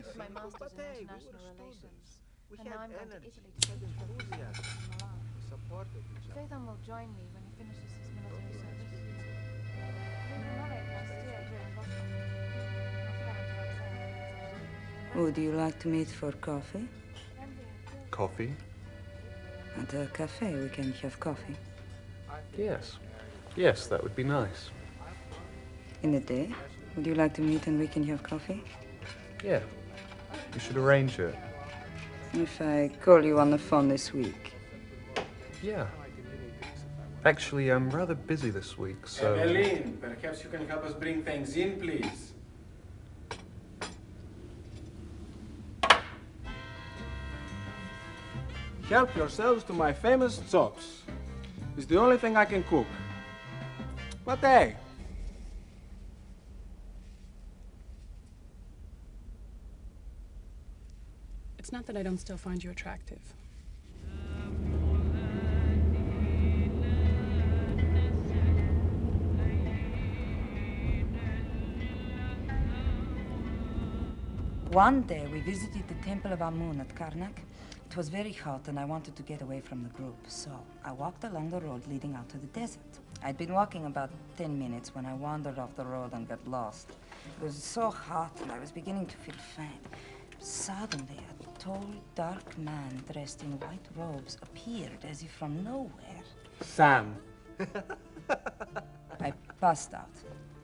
did my master's in international relations. We And had now I'm going to energy, Italy to finish my thesis enthusiasm. in Milan. We supported each other. Faithon will join me when he finishes his military service. We were married last year during lockdown. Not parents were outside. Would you like to meet for coffee? Coffee? At a cafe, we can have coffee. Yes. Yes, that would be nice. In the day? Would you like to meet and we can have coffee? Yeah. We should arrange it. If I call you on the phone this week. Yeah. Actually, I'm rather busy this week, so... Evelyn, perhaps you can help us bring things in, please. Help yourselves to my famous chops. It's the only thing I can cook. But hey, It's not that I don't still find you attractive. One day, we visited the Temple of Amun at Karnak. It was very hot, and I wanted to get away from the group, so I walked along the road leading out to the desert. I'd been walking about 10 minutes when I wandered off the road and got lost. It was so hot, and I was beginning to feel faint. Suddenly, a tall, dark man dressed in white robes appeared as if from nowhere. Sam. I passed out.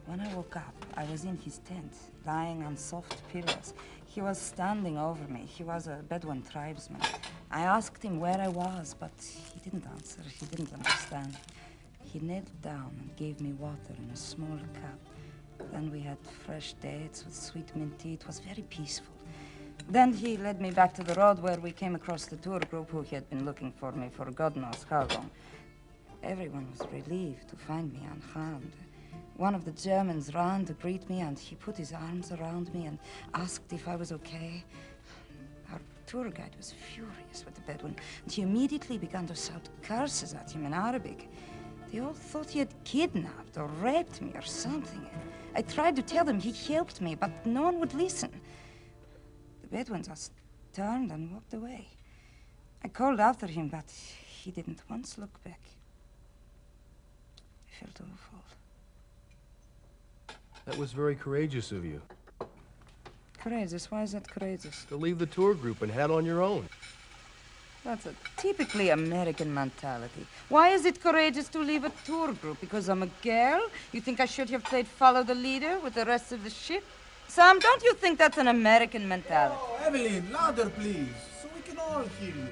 When I woke up, I was in his tent, lying on soft pillows. He was standing over me. He was a Bedouin tribesman. I asked him where I was, but he didn't answer. He didn't understand. He knelt down and gave me water in a small cup. Then we had fresh dates with sweet mint tea. It was very peaceful. Then he led me back to the road where we came across the tour group who had been looking for me for God knows how long. Everyone was relieved to find me unharmed. One of the Germans ran to greet me, and he put his arms around me and asked if I was okay. Our tour guide was furious with the Bedouin, and he immediately began to shout curses at him in Arabic. They all thought he had kidnapped or raped me or something. I tried to tell them he helped me, but no one would listen. The Bedouin just turned and walked away. I called after him, but he didn't once look back. I felt awful. That was very courageous of you. Courageous? Why is that courageous? To leave the tour group and head on your own. That's a typically American mentality. Why is it courageous to leave a tour group? Because I'm a girl? You think I should have played follow the leader with the rest of the ship? Sam, don't you think that's an American mentality? Oh, Evelyn, louder, please, so we can all hear you.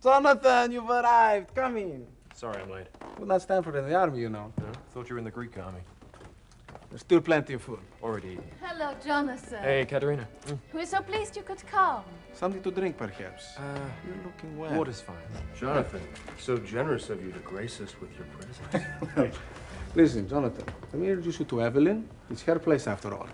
Jonathan, you've arrived. Come in. Sorry I'm late. Would not stand for the army, you know. No? Thought you were in the Greek army. There's still plenty of food. Already eaten. Hello, Jonathan. Hey, Katerina. We're so pleased you could come. Something to drink, perhaps. You're looking well. Water's fine. Jonathan, so generous of you to grace us with your presence. Listen, Jonathan, let me introduce you to Evelyn. It's her place after all.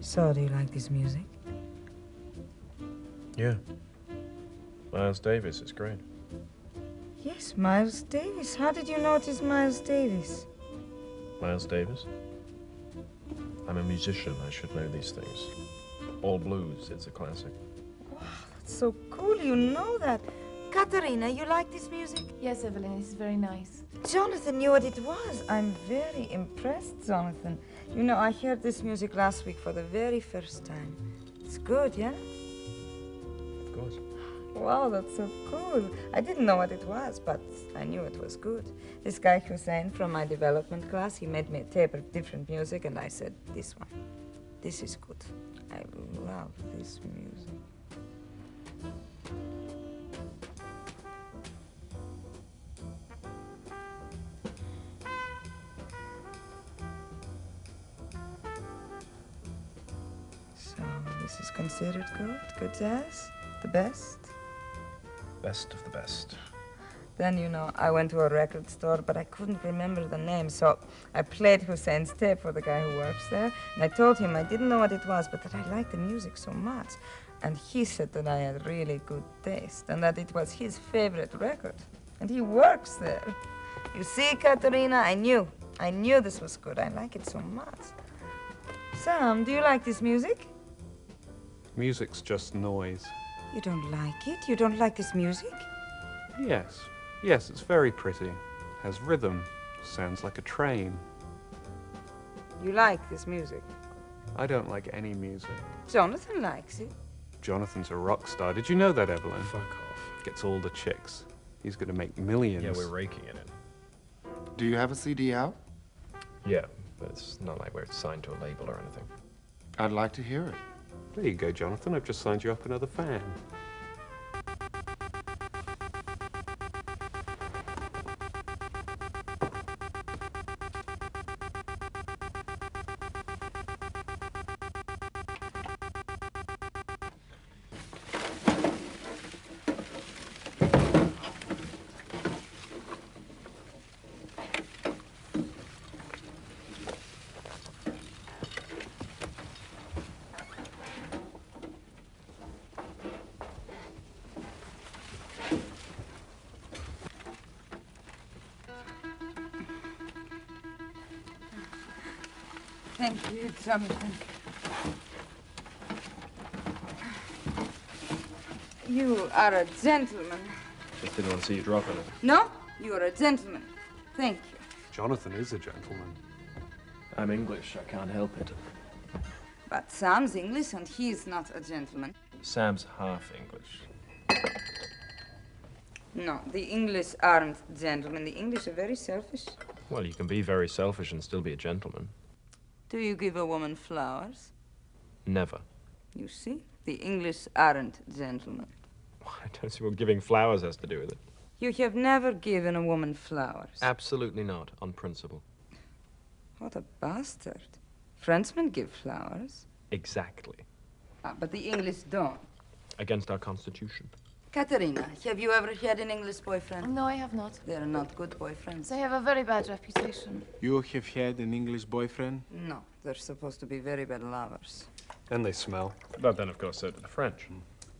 So, do you like this music? Yeah. Miles Davis is great. Yes, Miles Davis. How did you know it is Miles Davis? Miles Davis? I'm a musician. I should know these things. All blues. It's a classic. That's so cool, you know that. Katerina, you like this music? Yes, Evelyn, this is very nice. Jonathan knew what it was. I'm very impressed, Jonathan. You know, I heard this music last week for the very first time. It's good, yeah? Of course. Wow, that's so cool. I didn't know what it was, but I knew it was good. This guy Hussein from my development class, he made me a tape of different music, and I said, this one. This is good. I love this music. So, this is considered good? Good jazz? The best? Best of the best. Then, you know, I went to a record store, but I couldn't remember the name, so I played Hussein's tape for the guy who works there, and I told him I didn't know what it was, but that I liked the music so much. And he said that I had really good taste, and that it was his favorite record. And he works there. You see, Katerina, I knew this was good. I like it so much. Sam, do you like this music? Music's just noise. You don't like it? You don't like this music? Yes. Yes, it's very pretty. Has rhythm. Sounds like a train. You like this music? I don't like any music. Jonathan likes it. Jonathan's a rock star. Did you know that, Evelyn? Fuck off. Gets all the chicks. He's gonna make millions. Yeah, we're raking it in. Do you have a CD out? Yeah, but it's not like we're signed to a label or anything. I'd like to hear it. There you go, Jonathan. I've just signed you up another fan. Thank you, Jonathan. You are a gentleman. Just didn't want to see you drop anything. No, you are a gentleman. Thank you. Jonathan is a gentleman. I'm English. I can't help it. But Sam's English and he's not a gentleman. Sam's half English. No, the English aren't gentlemen. The English are very selfish. Well, you can be very selfish and still be a gentleman. Do you give a woman flowers? Never. You see, the English aren't gentlemen. I don't see what giving flowers has to do with it. You have never given a woman flowers. Absolutely not, on principle. What a bastard. Frenchmen give flowers. Exactly. But the English don't. Against our constitution. Katerina, have you ever had an English boyfriend? No, I have not. They're not good boyfriends. They have a very bad reputation. You have had an English boyfriend? No, they're supposed to be very bad lovers. And they smell. But then, of course, so do the French.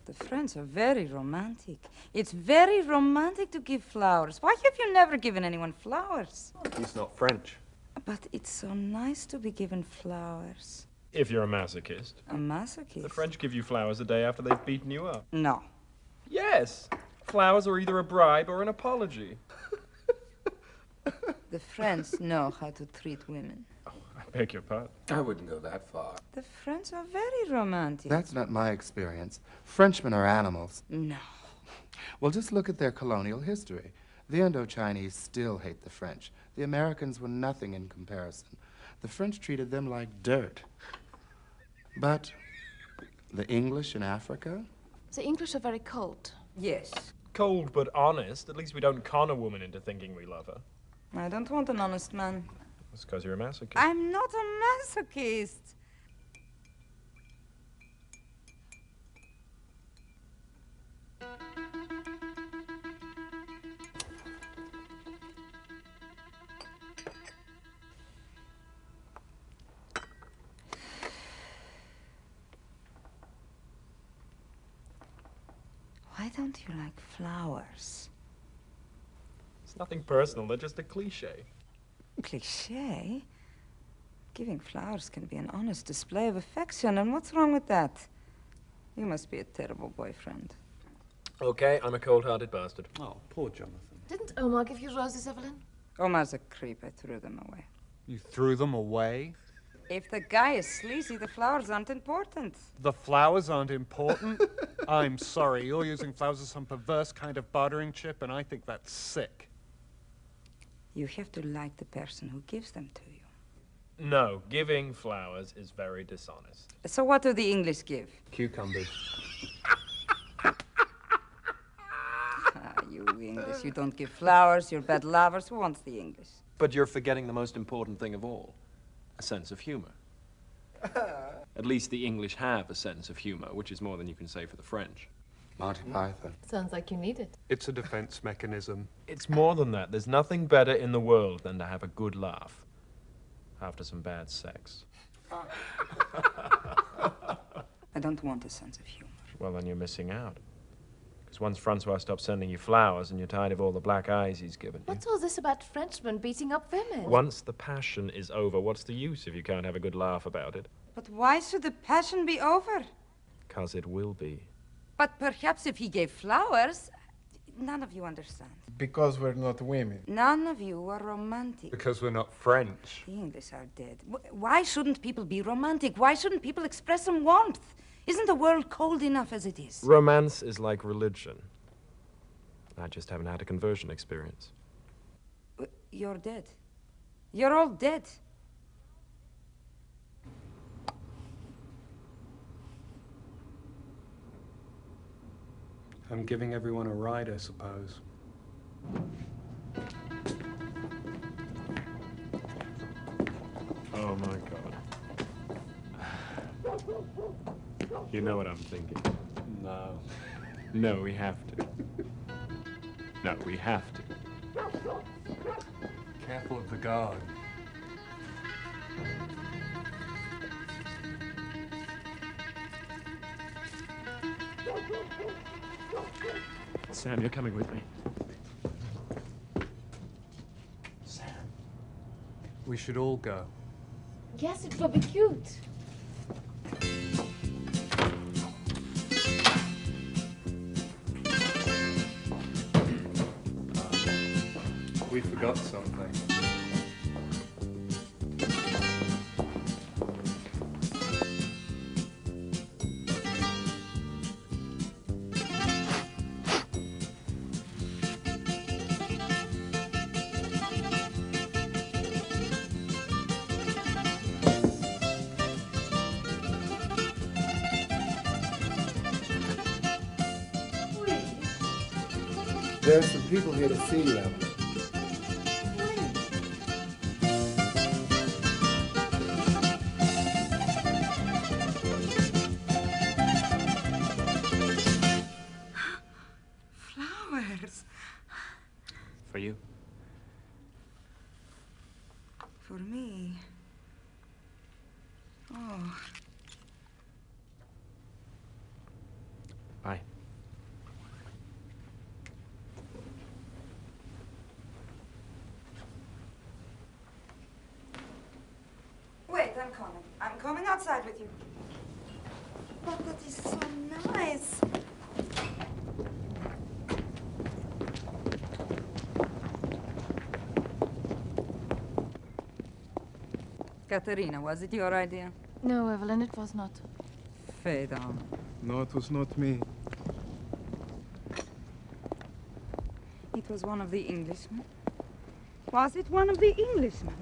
The French are very romantic. It's very romantic to give flowers. Why have you never given anyone flowers? He's not French. But it's so nice to be given flowers. If you're a masochist. A masochist? The French give you flowers the day after they've beaten you up. No. Yes. Flowers are either a bribe or an apology. The French know how to treat women. Oh, I beg your pardon. I wouldn't go that far. The French are very romantic. That's not my experience. Frenchmen are animals. No. Well, just look at their colonial history. The Indo-Chinese still hate the French. The Americans were nothing in comparison. The French treated them like dirt. But the English in Africa? The English are very cold. Yes. Cold but honest. At least we don't con a woman into thinking we love her. I don't want an honest man. That's because you're a masochist. I'm not a masochist. Why don't you like flowers? It's nothing personal, they're just a cliche. Cliché? Giving flowers can be an honest display of affection, and what's wrong with that? You must be a terrible boyfriend. Okay, I'm a cold-hearted bastard. Oh, poor Jonathan. Didn't Omar give you roses, Evelyn? Omar's a creep. I threw them away. You threw them away? If the guy is sleazy, the flowers aren't important. The flowers aren't important? I'm sorry, you're using flowers as some perverse kind of bartering chip, and I think that's sick. You have to like the person who gives them to you. No, giving flowers is very dishonest. So what do the English give? Cucumbers. You English, you don't give flowers, you're bad lovers. Who wants the English? But you're forgetting the most important thing of all, a sense of humor. At least the English have a sense of humor, which is more than you can say for the French. Monty Python. Sounds like you need it. It's a defense mechanism. It's more than that. There's nothing better in the world than to have a good laugh after some bad sex. I don't want a sense of humor. Well, then you're missing out. Because once Francois stops sending you flowers and you're tired of all the black eyes he's given you. What's all this about Frenchmen beating up women? Once the passion is over, what's the use if you can't have a good laugh about it? But why should the passion be over? Because it will be. But perhaps if he gave flowers, none of you understand. Because we're not women. None of you are romantic. Because we're not French. The English are dead. Why shouldn't people be romantic? Why shouldn't people express some warmth? Isn't the world cold enough as it is? Romance is like religion. I just haven't had a conversion experience. You're dead. You're all dead. I'm giving everyone a ride, I suppose. Oh my God. You know what I'm thinking. No. No, we have to. No, we have to. Careful of the guard. Sam, you're coming with me. Sam. We should all go. Yes, it will be cute. We forgot something. There's some people here to see you, Evelyn. Flowers. For you. For me. Oh. Bye. Wait, I'm coming. I'm coming outside with you. But that is so nice. Katerina, was it your idea? No, Evelyn, it was not. Fade on. No, it was not me. It was one of the Englishmen. Was it one of the Englishmen?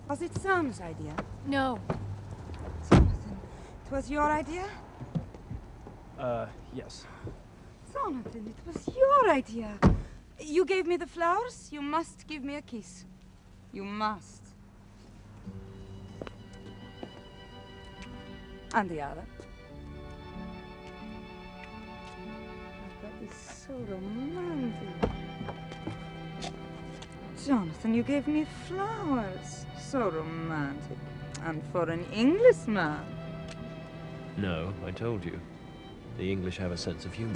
Was it Sam's idea? No. Jonathan, it was your idea? Yes. Jonathan, it was your idea. You gave me the flowers. You must give me a kiss. You must. And the other. That is so romantic. Jonathan, you gave me flowers. So romantic. And for an Englishman. No, I told you. The English have a sense of humor.